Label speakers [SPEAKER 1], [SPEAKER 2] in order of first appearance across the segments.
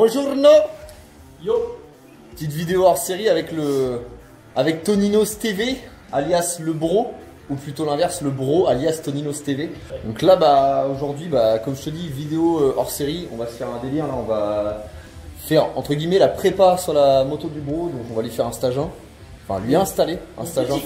[SPEAKER 1] Bonjour No.
[SPEAKER 2] Yo.
[SPEAKER 1] Petite vidéo hors série avec Toninos TV, alias le bro, ou plutôt l'inverse, le bro, alias Toninos TV. Donc là, aujourd'hui, comme je te dis, vidéo hors série, on va se faire un délire, là, on va faire, entre guillemets, la prépa sur la moto du bro, donc on va lui faire un stage 1. Enfin, lui installer un stage 1.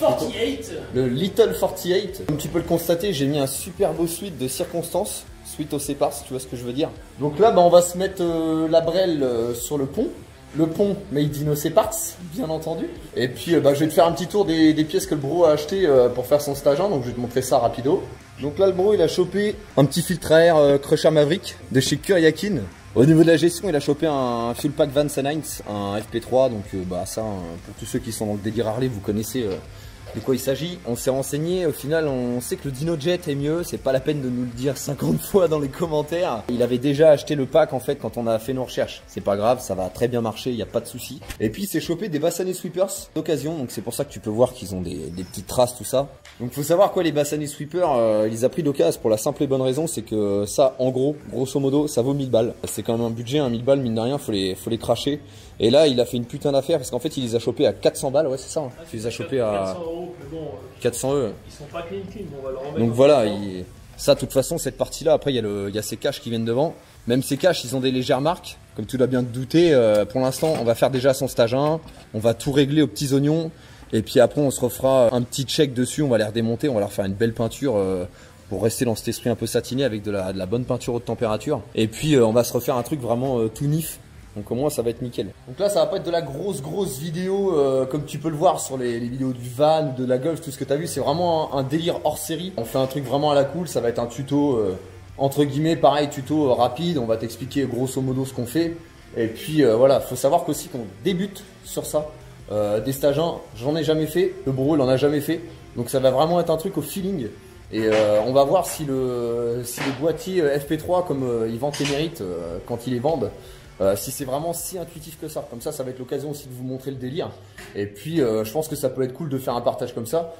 [SPEAKER 1] Le Little 48. Comme tu peux le constater, j'ai mis un super beau suite de circonstances, suite au sépar, si tu vois ce que je veux dire. Donc là, on va se mettre la brelle sur le pont. Le pont made in Oceparts, bien entendu. Et puis je vais te faire un petit tour des pièces que le bro a acheté pour faire son stage 1. Donc je vais te montrer ça rapido. Donc là, le bro, il a chopé un petit filtre à air Crusher Maverick de chez Kuryakin. Au niveau de la gestion, il a chopé un Fuel Pack Vans & Hines, un FP3. Donc ça, pour tous ceux qui sont dans le délire Harley, vous connaissez de quoi il s'agit. On s'est renseigné, au final on sait que le DinoJet est mieux, c'est pas la peine de nous le dire 50 fois dans les commentaires. Il avait déjà acheté le pack en fait quand on a fait nos recherches. C'est pas grave, ça va très bien marcher, il n'y a pas de souci. Et puis il s'est chopé des Bassani Sweepers d'occasion, donc c'est pour ça que tu peux voir qu'ils ont des petites traces, tout ça. Donc faut savoir quoi, les Bassani Sweepers, il les a pris d'occasion pour la simple et bonne raison, c'est que ça en gros, grosso modo, ça vaut 1000 balles. C'est quand même un budget, 1000 balles, mine de rien, faut les cracher. Et là il a fait une putain d'affaire parce qu'en fait il les a chopés à 400 balles, ouais c'est ça, hein. Tu les as chopés à 400 €.
[SPEAKER 2] Ils sont pas clean, on va leur remettre.
[SPEAKER 1] Donc voilà, ça de toute façon cette partie là, après il y a ces caches qui viennent devant. Même ces caches ils ont des légères marques, comme tu l'as bien douté. Pour l'instant on va faire déjà son stage 1, on va tout régler aux petits oignons. Et puis après on se refera un petit check dessus, on va les redémonter, on va leur faire une belle peinture pour rester dans cet esprit un peu satiné avec de la bonne peinture haute température. Et puis on va se refaire un truc vraiment tout nif. Donc au moins ça va être nickel. Donc là ça va pas être de la grosse vidéo comme tu peux le voir sur les vidéos du van, de la Golf, tout ce que tu as vu. C'est vraiment un délire hors série. On fait un truc vraiment à la cool, ça va être un tuto entre guillemets, pareil, tuto rapide. On va t'expliquer grosso modo ce qu'on fait. Et puis voilà, faut savoir qu'aussi qu'on débute sur ça. Des stages 1, j'en ai jamais fait, le bro il en a jamais fait. Donc ça va vraiment être un truc au feeling. Et on va voir si le boîtier FP3 comme ils vantent les mérites quand ils les vendent. Si c'est vraiment si intuitif que ça. Comme ça va être l'occasion aussi de vous montrer le délire. Et puis je pense que ça peut être cool de faire un partage comme ça.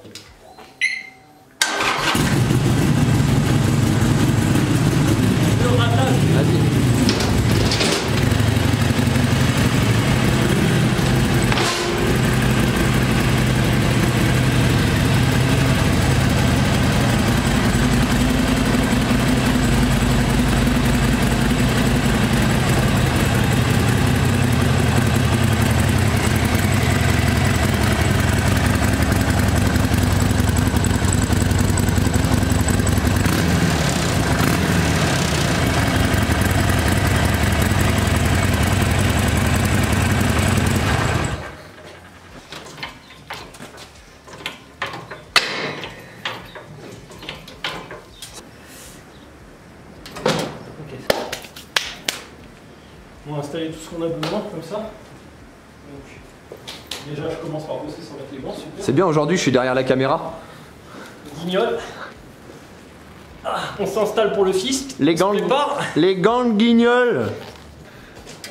[SPEAKER 2] On va installer tout ce qu'on a besoin comme ça. Donc, déjà, je commence par bosser sans mettre les gants.
[SPEAKER 1] C'est bien, aujourd'hui je suis derrière la caméra.
[SPEAKER 2] Guignol. On s'installe pour le fist.
[SPEAKER 1] Les gants de guignol.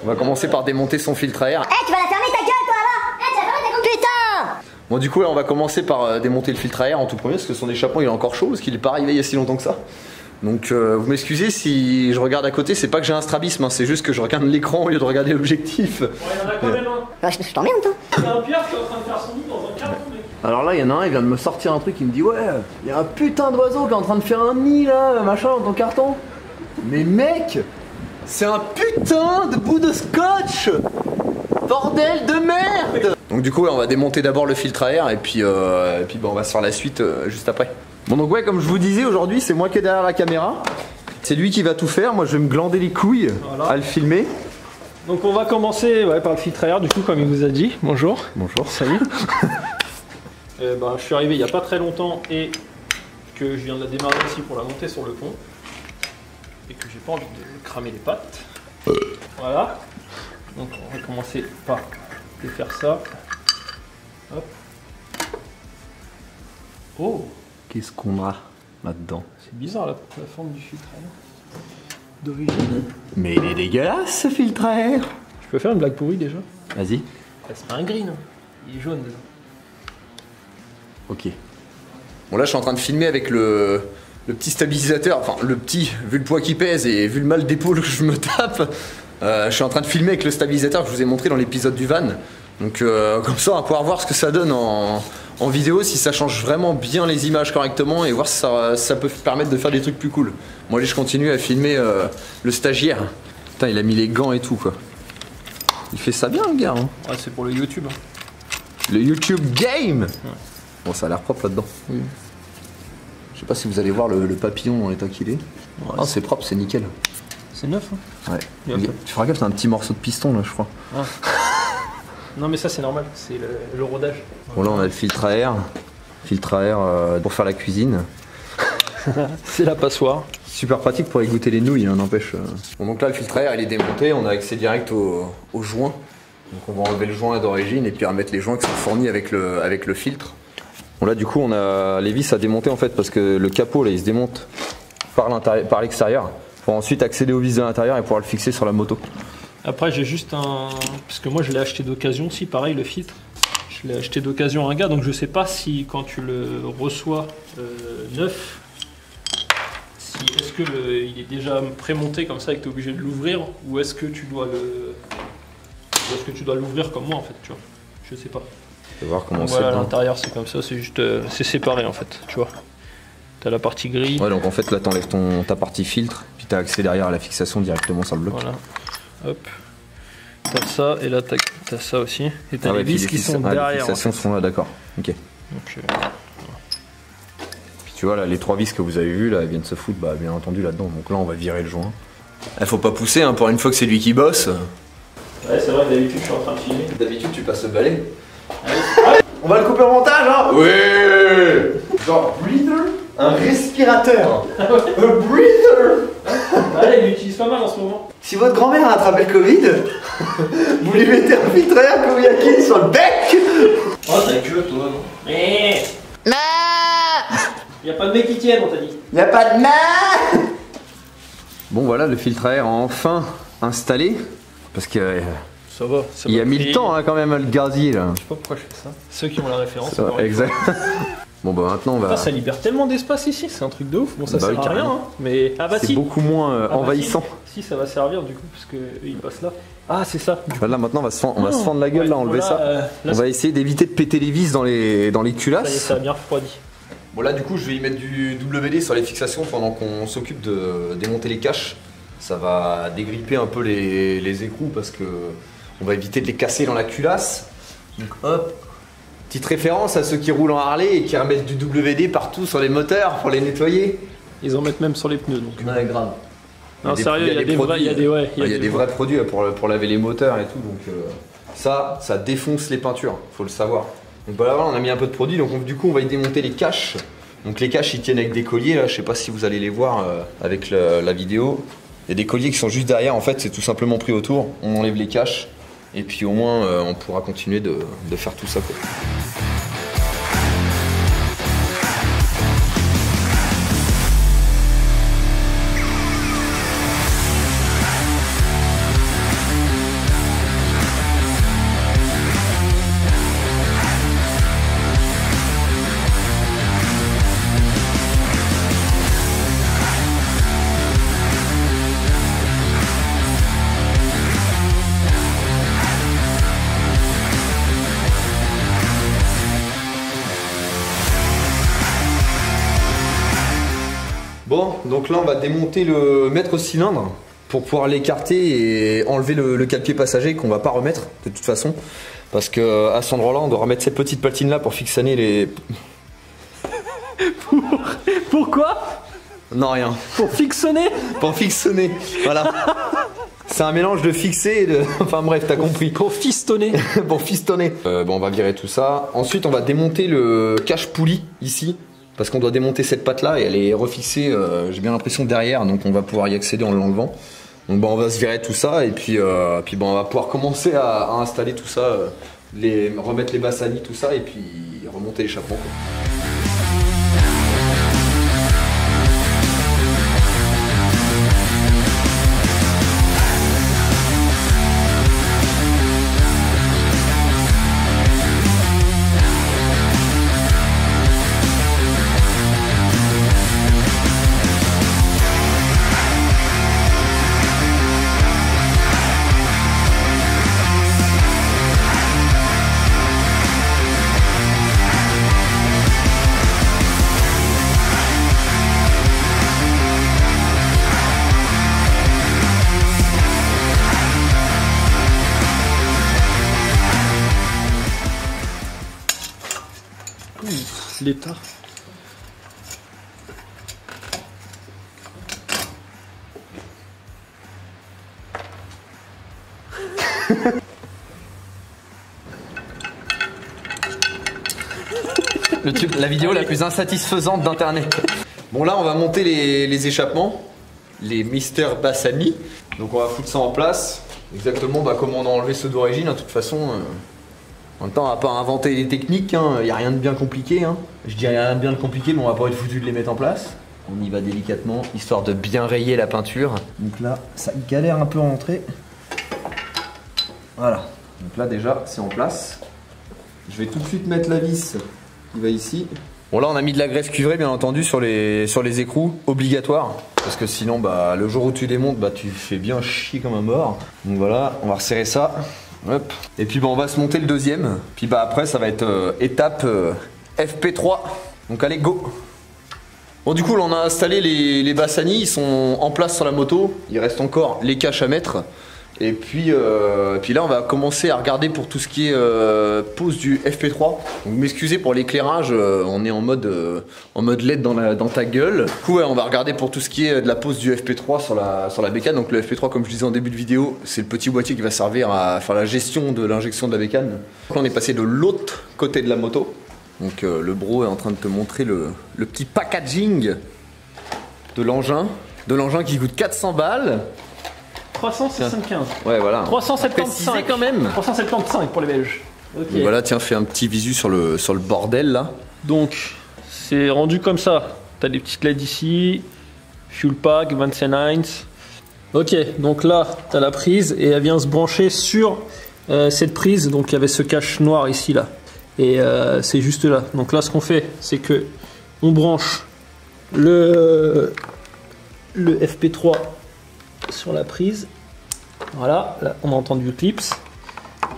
[SPEAKER 1] On va commencer par démonter son filtre à air.
[SPEAKER 3] Tu vas la fermer ta gueule toi là. Tu vas fermer ta gueule. Putain.
[SPEAKER 1] Bon du coup là on va commencer par démonter le filtre à air en tout premier parce que son échappement il est encore chaud parce qu'il n'est pas arrivé il y a si longtemps que ça. Donc vous m'excusez si je regarde à côté, c'est pas que j'ai un strabisme, hein, c'est juste que je regarde l'écran au lieu de regarder l'objectif.
[SPEAKER 2] Ouais, il y en a quand même un.
[SPEAKER 3] Je t'emmerde toi.
[SPEAKER 2] Il y a un Pierre qui est en train de faire son nid dans un carton, mec.
[SPEAKER 1] Alors là il y en a un, il vient de me sortir un truc, il me dit ouais, il y a un putain d'oiseau qui est en train de faire un nid là, machin dans ton carton. Mais mec, c'est un putain de bout de scotch. Bordel de merde. Donc du coup ouais, on va démonter d'abord le filtre à air et puis on va se faire la suite juste après. Bon donc ouais, comme je vous disais, aujourd'hui c'est moi qui est derrière la caméra. C'est lui qui va tout faire, moi je vais me glander les couilles à le filmer.
[SPEAKER 2] Donc on va commencer par le filtre à air du coup comme il vous a dit. Bonjour.
[SPEAKER 1] Bonjour.
[SPEAKER 2] Salut. Je suis arrivé il n'y a pas très longtemps et que je viens de la démarrer ici pour la monter sur le pont. Et que j'ai pas envie de cramer les pattes. Voilà. Donc on va commencer par défaire ça. Hop. Oh.
[SPEAKER 1] Qu'est-ce qu'on a là-dedans?
[SPEAKER 2] C'est bizarre la forme du filtre à air. D'origine.
[SPEAKER 1] Mais il est dégueulasse ce filtre à air.
[SPEAKER 2] Je peux faire une blague pourrie déjà?
[SPEAKER 1] Vas-y.
[SPEAKER 2] C'est pas un green, il est jaune déjà.
[SPEAKER 1] Ok. Bon là je suis en train de filmer avec le petit stabilisateur, enfin le petit, vu le poids qu'il pèse et vu le mal d'épaule que je me tape. Je suis en train de filmer avec le stabilisateur que je vous ai montré dans l'épisode du van. Donc comme ça on va pouvoir voir ce que ça donne en vidéo, si ça change vraiment bien les images correctement et voir si ça peut permettre de faire des trucs plus cool. Moi je continue à filmer le stagiaire. Putain, il a mis les gants et tout quoi. Il fait ça bien le gars hein.
[SPEAKER 2] Ouais, c'est pour le YouTube.
[SPEAKER 1] Le YouTube game.
[SPEAKER 2] Ouais.
[SPEAKER 1] Bon, ça a l'air propre là-dedans. Oui. Je sais pas si vous allez voir le papillon dans l'état qu'il est. Ouais, oh, c'est propre, c'est nickel.
[SPEAKER 2] C'est neuf hein.
[SPEAKER 1] Ouais. Tu feras gaffe, c'est un petit morceau de piston là je crois. Ah.
[SPEAKER 2] Non mais ça c'est normal, c'est le rodage.
[SPEAKER 1] Bon là on a le filtre à air. Filtre à air pour faire la cuisine.
[SPEAKER 2] C'est la passoire.
[SPEAKER 1] Super pratique pour égoutter les nouilles, hein, n'empêche. Bon, donc là le filtre à air il est démonté, on a accès direct au joint. Donc on va enlever le joint d'origine et puis remettre les joints qui sont fournis avec le filtre. Bon là du coup on a les vis à démonter en fait parce que le capot là il se démonte par l'extérieur pour ensuite accéder aux vis de l'intérieur et pouvoir le fixer sur la moto.
[SPEAKER 2] Après j'ai juste parce que moi je l'ai acheté d'occasion aussi, pareil le filtre. Je l'ai acheté d'occasion à un gars, donc je sais pas si quand tu le reçois neuf, est-ce que il est déjà prémonté comme ça et que tu es obligé de l'ouvrir, ou est-ce que tu dois l'ouvrir comme moi en fait, tu vois. Je sais pas.
[SPEAKER 1] Je vais voir comment c'est.
[SPEAKER 2] Voilà, à l'intérieur c'est comme ça, c'est juste c'est séparé en fait, tu vois. T'as la partie gris.
[SPEAKER 1] Ouais, donc en fait là t'enlèves ta partie filtre, puis t'as accès derrière à la fixation directement sur le bloc.
[SPEAKER 2] Voilà. Hop. T'as ça et là t'as ça aussi. Et t'as les vis qui sont derrière. Les
[SPEAKER 1] fixations sont là, d'accord. Ok.
[SPEAKER 2] Donc,
[SPEAKER 1] puis tu vois là, les 3 vis que vous avez vues là, elles viennent se foutre bien entendu là-dedans. Donc là on va virer le joint. Faut pas pousser hein, pour une fois que c'est lui qui bosse.
[SPEAKER 2] Ouais, c'est vrai que d'habitude je suis en train de filmer.
[SPEAKER 1] D'habitude tu passes le balai.
[SPEAKER 2] Ouais.
[SPEAKER 1] On va le couper au montage hein. Oui. Genre breather, un respirateur. Un breather.
[SPEAKER 2] Ouais, il l'utilise pas mal en ce moment.
[SPEAKER 1] Si votre grand-mère a attrapé le Covid, vous lui mettez un filtre à air Kouyaki sur le bec.
[SPEAKER 2] Oh ta queue toi non. Mais y a pas de mec qui tienne on t'a dit.
[SPEAKER 1] Y a pas de main. Bon voilà le filtre à air enfin installé. Parce que
[SPEAKER 2] ça va.
[SPEAKER 1] Il a mis le temps hein, quand même le gazier là.
[SPEAKER 2] Je sais pas pourquoi je fais ça. Ceux qui ont la référence.
[SPEAKER 1] Exact. Bon bah maintenant on va.
[SPEAKER 2] Ah, ça libère tellement d'espace ici, c'est un truc de ouf. Bon ça sert à rien hein, mais
[SPEAKER 1] c'est beaucoup moins envahissant.
[SPEAKER 2] Si ça va servir du coup parce que ils passent là. Ah c'est ça.
[SPEAKER 1] Là maintenant on va se fendre la gueule là, enlever ça. On va essayer d'éviter de péter les vis dans les culasses.
[SPEAKER 2] Ça y est, ça a bien refroidi.
[SPEAKER 1] Bon là du coup je vais y mettre du WD sur les fixations pendant qu'on s'occupe de démonter les caches. Ça va dégripper un peu les écrous parce que on va éviter de les casser dans la culasse. Donc hop. Petite référence à ceux qui roulent en Harley et qui remettent du WD partout sur les moteurs pour les nettoyer.
[SPEAKER 2] Ils en mettent même sur les pneus donc.
[SPEAKER 1] Ouais, grave.
[SPEAKER 2] Non, sérieux, il y a des
[SPEAKER 1] vrais produits pour laver les moteurs et tout. Donc ça défonce les peintures, faut le savoir. Donc voilà, on a mis un peu de produit. Donc du coup, on va y démonter les caches. Donc les caches, ils tiennent avec des colliers. Là, je sais pas si vous allez les voir avec la vidéo. Il y a des colliers qui sont juste derrière. En fait, c'est tout simplement pris autour. On enlève les caches. Et puis au moins on pourra continuer de faire tout ça quoi. Bon, donc là on va démonter le maître-cylindre pour pouvoir l'écarter et enlever le cale-pied passager qu'on va pas remettre de toute façon. Parce que à cet endroit-là, on doit remettre cette petite platine là pour fixer les...
[SPEAKER 2] Pourquoi?
[SPEAKER 1] Non, rien.
[SPEAKER 2] Pour fixonner?
[SPEAKER 1] Pour fixonner, voilà. C'est un mélange de fixer et de... Enfin bref, t'as compris.
[SPEAKER 2] Pour fistonner.
[SPEAKER 1] Pour fistonner. Bon, on va virer tout ça. Ensuite, on va démonter le cache-poulie ici. Parce qu'on doit démonter cette patte là et elle est refixée, j'ai bien l'impression, derrière. Donc on va pouvoir y accéder en l'enlevant. Donc bon, on va se virer tout ça et puis bon, on va pouvoir commencer à installer tout ça. Remettre les bassanies, tout ça et puis remonter l'échappement.
[SPEAKER 2] L'état.
[SPEAKER 1] La vidéo la plus insatisfaisante d'internet. Bon là on va monter les échappements, les Mister Bassani. Donc on va foutre ça en place, exactement comme on a enlevé ceux d'origine. De toute façon, en même temps on va pas inventer les techniques, il n'y a rien de bien compliqué. Je dis rien de bien compliqué, mais on va pas être foutu de les mettre en place. On y va délicatement, histoire de bien rayer la peinture. Donc là ça galère un peu à entrer. Voilà, donc là déjà c'est en place. Je vais tout de suite mettre la vis qui va ici. Bon là on a mis de la greffe cuivrée bien entendu sur les écrous, obligatoire. Parce que sinon le jour où tu démontes tu fais bien chier comme un mort. Donc voilà, on va resserrer ça. Hop. Et puis on va se monter le deuxième. Puis après ça va être étape FP3. Donc allez go. Bon du coup là, on a installé les Bassani, ils sont en place sur la moto. Il reste encore les caches à mettre. Et puis là on va commencer à regarder pour tout ce qui est pose du FP3. Donc m'excusez pour l'éclairage, on est en mode LED dans ta gueule. Du coup ouais, on va regarder pour tout ce qui est de la pose du FP3 sur la bécane. Donc le FP3 comme je disais en début de vidéo, c'est le petit boîtier qui va servir à faire la gestion de l'injection de la bécane. Donc là on est passé de l'autre côté de la moto. Donc le bro est en train de te montrer le petit packaging de l'engin. De l'engin qui coûte 400 balles.
[SPEAKER 2] 375.
[SPEAKER 1] Ouais, voilà.
[SPEAKER 2] 375
[SPEAKER 1] quand même.
[SPEAKER 2] 375 pour les Belges. Okay.
[SPEAKER 1] Donc voilà, tiens, fais un petit visu sur le bordel là.
[SPEAKER 2] Donc, c'est rendu comme ça. T'as des petites LED ici. Fuel pack, 25. Ok, donc là, t'as la prise et elle vient se brancher sur cette prise. Donc, il y avait ce cache noir ici là. Et c'est juste là. Donc là, ce qu'on fait, c'est que on branche le FP3 sur la prise. Voilà, là on a entendu le clips.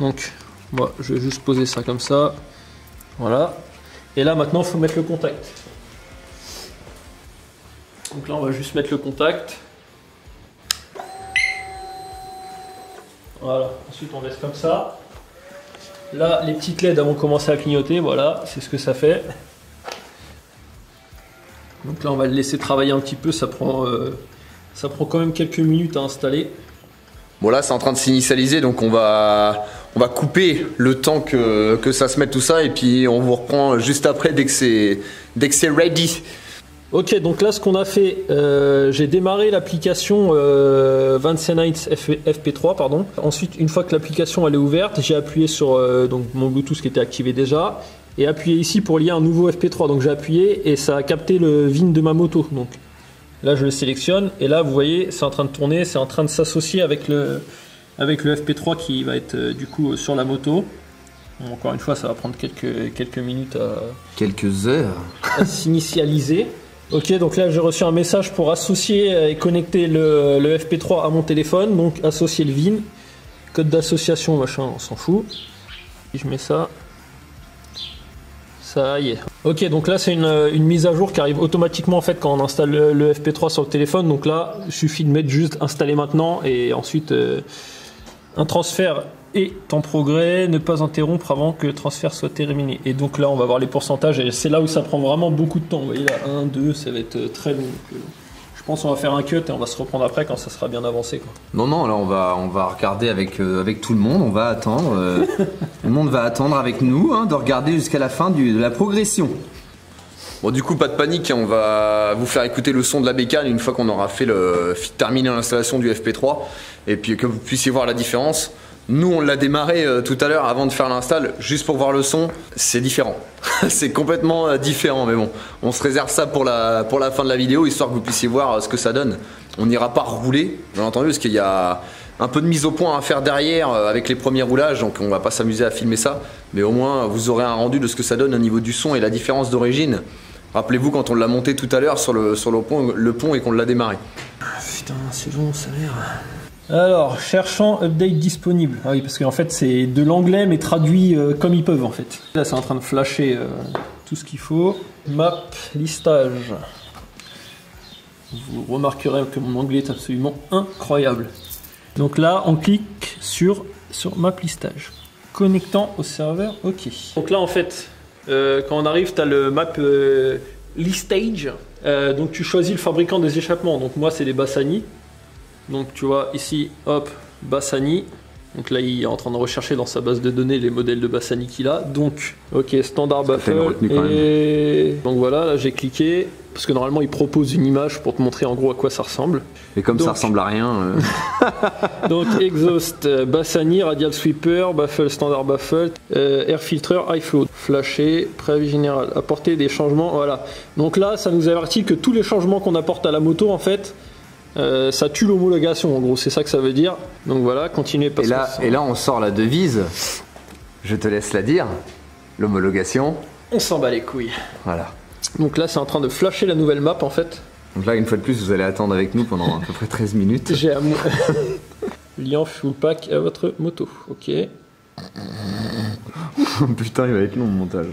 [SPEAKER 2] Donc moi je vais juste poser ça comme ça. Voilà. Et là maintenant il faut mettre le contact. Donc là on va juste mettre le contact. Voilà, ensuite on laisse comme ça. Là les petites LED vont commencer à clignoter, voilà, c'est ce que ça fait. Donc là on va le laisser travailler un petit peu, ça prend quand même quelques minutes à installer.
[SPEAKER 1] Bon là c'est en train de s'initialiser, donc on va couper le temps que ça se mette tout ça et puis on vous reprend juste après dès que c'est ready.
[SPEAKER 2] Ok, donc là ce qu'on a fait, j'ai démarré l'application 29 FP3 pardon. Ensuite une fois que l'application elle est ouverte, j'ai appuyé sur donc mon Bluetooth qui était activé déjà et appuyé ici pour lier un nouveau FP3. Donc j'ai appuyé et ça a capté le VIN de ma moto. Donc là je le sélectionne et là vous voyez c'est en train de tourner, c'est en train de s'associer avec le FP3 qui va être du coup sur la moto. Bon, encore une fois ça va prendre quelques minutes
[SPEAKER 1] quelques heures
[SPEAKER 2] à s'initialiser. Ok, donc là j'ai reçu un message pour associer et connecter le FP3 à mon téléphone, donc associer le VIN, code d'association machin, on s'en fout. Et je mets ça. Ça y est. Ok, donc là c'est une mise à jour qui arrive automatiquement en fait quand on installe le FP3 sur le téléphone. Donc là, il suffit de mettre juste installer maintenant et ensuite un transfert est en progrès, ne pas interrompre avant que le transfert soit terminé. Et donc là on va voir les pourcentages et c'est là où ça prend vraiment beaucoup de temps. Vous voyez là, 1, 2, ça va être très long. Je pense qu'on va faire un cut et on va se reprendre après quand ça sera bien avancé, quoi.
[SPEAKER 1] Non, là on va regarder avec tout le monde, on va attendre. Le monde va attendre avec nous de regarder jusqu'à la fin de la progression. Bon du coup pas de panique, on va vous faire écouter le son de la bécane une fois qu'on aura terminé l'installation du FP3 et puis que vous puissiez voir la différence. Nous on l'a démarré tout à l'heure avant de faire l'install, juste pour voir le son, c'est différent. C'est complètement différent, mais bon, on se réserve ça pour la fin de la vidéo, histoire que vous puissiez voir ce que ça donne. On n'ira pas rouler, bien entendu, parce qu'il y a un peu de mise au point à faire derrière avec les premiers roulages, donc on va pas s'amuser à filmer ça, mais au moins vous aurez un rendu de ce que ça donne au niveau du son et la différence d'origine. Rappelez-vous quand on l'a monté tout à l'heure sur le pont et qu'on l'a démarré.
[SPEAKER 2] Putain, c'est long, ça a l'air... Alors, cherchant update disponible. Ah oui, parce qu'en fait, c'est de l'anglais, mais traduit comme ils peuvent, en fait. Là, c'est en train de flasher tout ce qu'il faut. Map listage. Vous remarquerez que mon anglais est absolument incroyable. Donc là, on clique sur map listage. Connectant au serveur, ok. Donc là, en fait, quand on arrive, tu as le map Listage. Donc tu choisis le fabricant des échappements. Donc moi, c'est les Bassani. Donc tu vois ici, hop, Bassani. Donc là, il est en train de rechercher dans sa base de données les modèles de Bassani qu'il a. Donc, ok, standard baffle. Et donc voilà, là j'ai cliqué. Parce que normalement, il propose une image pour te montrer en gros à quoi ça ressemble.
[SPEAKER 1] Et comme
[SPEAKER 2] donc,
[SPEAKER 1] ça ressemble à rien.
[SPEAKER 2] Donc, exhaust, Bassani, radial sweeper, baffle, standard baffle, air filter, high flow, flashé, préavis général, apporter des changements. Voilà. Donc là, ça nous avertit que tous les changements qu'on apporte à la moto, en fait, ça tue l'homologation. En gros, c'est ça que ça veut dire. Donc voilà, continuez.
[SPEAKER 1] Et là, on sort la devise. Je te laisse la dire. L'homologation.
[SPEAKER 2] On s'en bat les couilles.
[SPEAKER 1] Voilà.
[SPEAKER 2] Donc là, c'est en train de flasher la nouvelle map en fait.
[SPEAKER 1] Donc là, une fois de plus, vous allez attendre avec nous pendant à peu près 13 minutes.
[SPEAKER 2] J'ai liant full pack à votre moto. Ok.
[SPEAKER 1] Putain, il va être long le montage.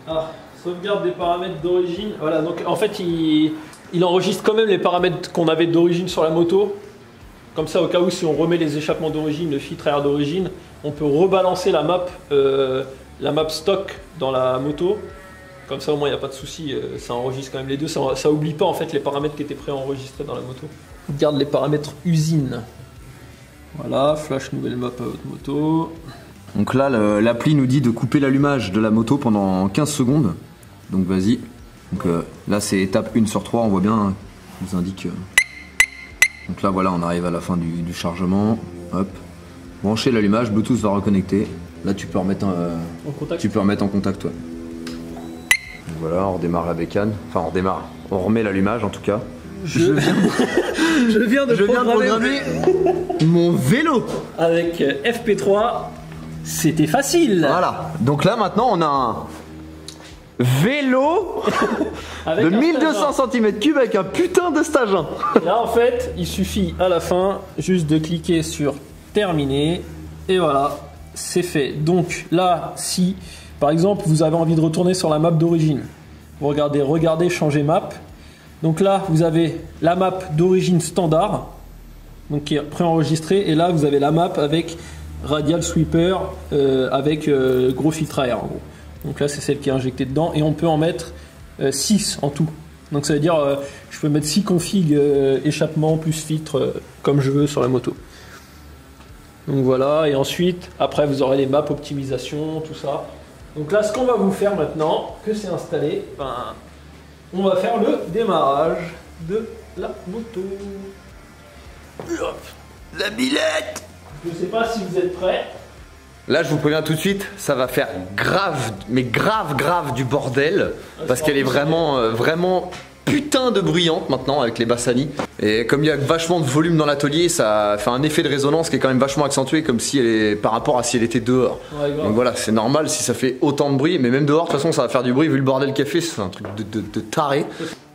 [SPEAKER 2] Ah, sauvegarde des paramètres d'origine. Voilà, donc en fait, il enregistre quand même les paramètres qu'on avait d'origine sur la moto. Comme ça, au cas où, si on remet les échappements d'origine, le filtre air d'origine, on peut rebalancer la map stock dans la moto. Comme ça, au moins, il n'y a pas de souci, ça enregistre quand même les deux. Ça oublie pas en fait les paramètres qui étaient préenregistrés dans la moto. Garde les paramètres usine. Voilà, flash nouvelle map à votre moto.
[SPEAKER 1] Donc là, l'appli nous dit de couper l'allumage de la moto pendant 15 secondes. Donc vas-y. Donc là, c'est étape 1 sur 3, on voit bien, hein, il nous indique. Donc là, voilà, on arrive à la fin du chargement. Hop. Brancher l'allumage, Bluetooth va reconnecter. Là, tu peux remettre
[SPEAKER 2] en contact.
[SPEAKER 1] Tu peux remettre en contact, ouais. Donc voilà, on redémarre la bécane. Enfin, on redémarre. On remet l'allumage en tout cas.
[SPEAKER 2] Je viens de programmer
[SPEAKER 1] mon vélo
[SPEAKER 2] avec FP3. C'était facile.
[SPEAKER 1] Voilà. Donc là, maintenant, on a un vélo de 1200 cm3 avec un putain de stage 1.
[SPEAKER 2] Là, en fait, il suffit à la fin juste de cliquer sur terminer. Et voilà, c'est fait. Donc là, si par exemple vous avez envie de retourner sur la map d'origine, vous regardez changer map. Donc là, vous avez la map d'origine standard, donc qui est préenregistrée. Et là, vous avez la map avec radial sweeper, avec gros filtre à air en gros. Donc là, c'est celle qui est injectée dedans. Et on peut en mettre 6 en tout. Donc ça veut dire je peux mettre 6 configs échappement plus filtre comme je veux sur la moto. Donc voilà, et ensuite, après vous aurez les maps optimisation, tout ça. Donc là, ce qu'on va vous faire maintenant, que c'est installé, ben, on va faire le démarrage de la moto. Hop,
[SPEAKER 1] la billette.
[SPEAKER 2] Je sais pas si vous êtes prêts.
[SPEAKER 1] Là, je vous préviens tout de suite, ça va faire grave, mais grave du bordel. Parce qu'elle est vraiment putain de bruyante maintenant avec les Bassani. Et comme il y a vachement de volume dans l'atelier, ça fait un effet de résonance qui est quand même vachement accentué, comme si elle est par rapport à si elle était dehors.
[SPEAKER 2] Ouais,
[SPEAKER 1] donc voilà, c'est normal si ça fait autant de bruit, mais même dehors, de toute façon, ça va faire du bruit vu le bordel qu'elle fait, c'est un truc de taré.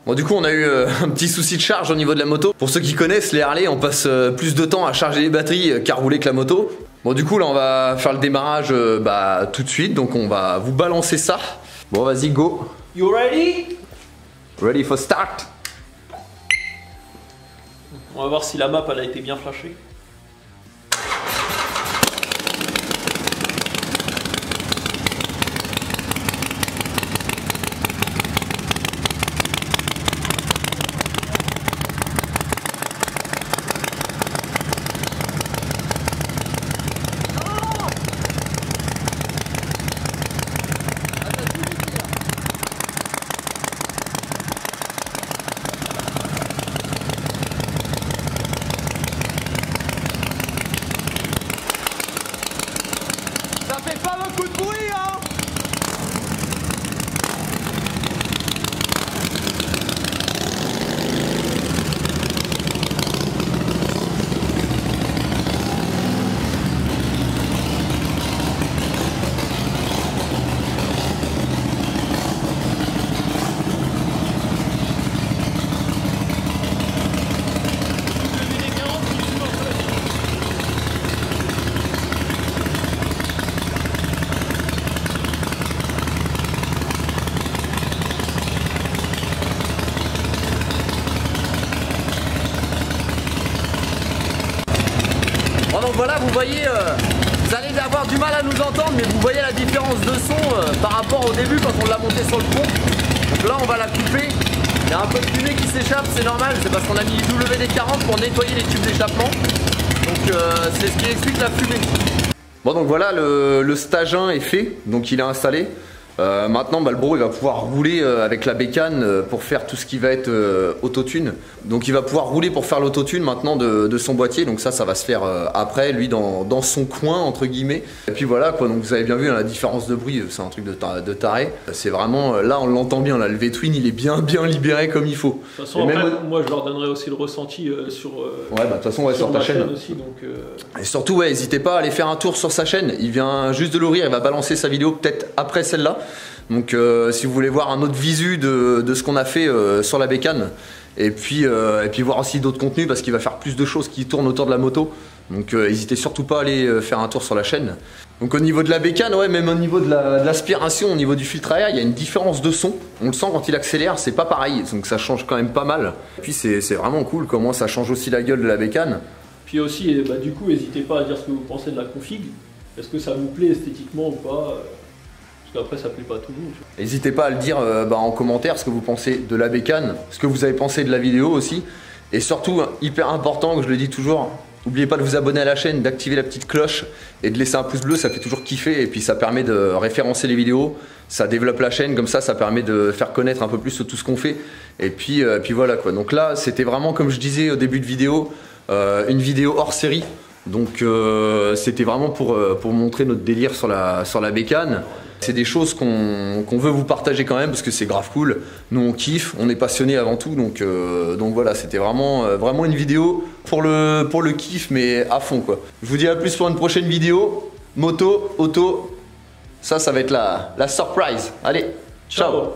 [SPEAKER 1] Bon, du coup, on a eu un petit souci de charge au niveau de la moto. Pour ceux qui connaissent les Harley, on passe plus de temps à charger les batteries qu'à rouler que la moto. Bon, du coup, là, on va faire le démarrage tout de suite, donc on va vous balancer ça. Bon, vas-y, go.
[SPEAKER 2] You ready?
[SPEAKER 1] Ready for start.
[SPEAKER 2] On va voir si la map elle a été bien flashée.
[SPEAKER 1] Ça fait pas beaucoup de bruit, hein. Donc voilà, vous voyez, Vous allez avoir du mal à nous entendre, mais vous voyez la différence de son par rapport au début quand on l'a monté sur le pont. Donc là on va la couper. Il y a un peu de fumée qui s'échappe, c'est normal, c'est parce qu'on a mis WD-40 pour nettoyer les tubes d'échappement. Donc c'est ce qui explique la fumée. Bon donc voilà, le stage 1 est fait, donc il est installé. Maintenant le bro il va pouvoir rouler avec la bécane pour faire tout ce qui va être autotune. Donc il va pouvoir rouler pour faire l'autotune maintenant de son boîtier. Donc ça va se faire après, lui dans son coin entre guillemets. Et puis voilà quoi, donc vous avez bien vu hein, la différence de bruit, c'est un truc de taré. C'est vraiment, là on l'entend bien, là, le V-Twin il est bien libéré comme il faut.
[SPEAKER 2] De toute façon après, moi je leur donnerai aussi le ressenti sur,
[SPEAKER 1] ouais, bah, de toute façon, ouais, sur ta chaîne
[SPEAKER 2] aussi. Donc,
[SPEAKER 1] Et surtout ouais, n'hésitez pas à aller faire un tour sur sa chaîne. Il vient juste de l'ouvrir, il va balancer sa vidéo peut-être après celle-là. Donc si vous voulez voir un autre visu de ce qu'on a fait sur la bécane et puis voir aussi d'autres contenus parce qu'il va faire plus de choses qui tournent autour de la moto. Donc n'hésitez surtout pas à aller faire un tour sur la chaîne. Donc au niveau de la bécane, ouais, même au niveau de l'aspiration, au niveau du filtre à air, il y a une différence de son. On le sent quand il accélère, c'est pas pareil, donc ça change quand même pas mal. Et puis c'est vraiment cool comment ça change aussi la gueule de la bécane.
[SPEAKER 2] Puis aussi, bah, du coup, n'hésitez pas à dire ce que vous pensez de la config. Est-ce que ça vous plaît esthétiquement ou pas? Après ça plaît pas à tout le monde.
[SPEAKER 1] N'hésitez pas à le dire en commentaire ce que vous pensez de la bécane, ce que vous avez pensé de la vidéo aussi. Et surtout, hyper important, que je le dis toujours, n'oubliez pas de vous abonner à la chaîne, d'activer la petite cloche et de laisser un pouce bleu, ça fait toujours kiffer. Et puis ça permet de référencer les vidéos, ça développe la chaîne, comme ça permet de faire connaître un peu plus tout ce qu'on fait. Et puis voilà quoi. Donc là, c'était vraiment comme je disais au début de vidéo, une vidéo hors série. Donc c'était vraiment pour montrer notre délire sur la bécane. C'est des choses qu'on veut vous partager quand même parce que c'est grave cool. Nous on kiffe, on est passionnés avant tout. Donc voilà, c'était vraiment une vidéo pour le kiff mais à fond quoi. Je vous dis à plus pour une prochaine vidéo. Moto, auto, ça va être la surprise. Allez, ciao.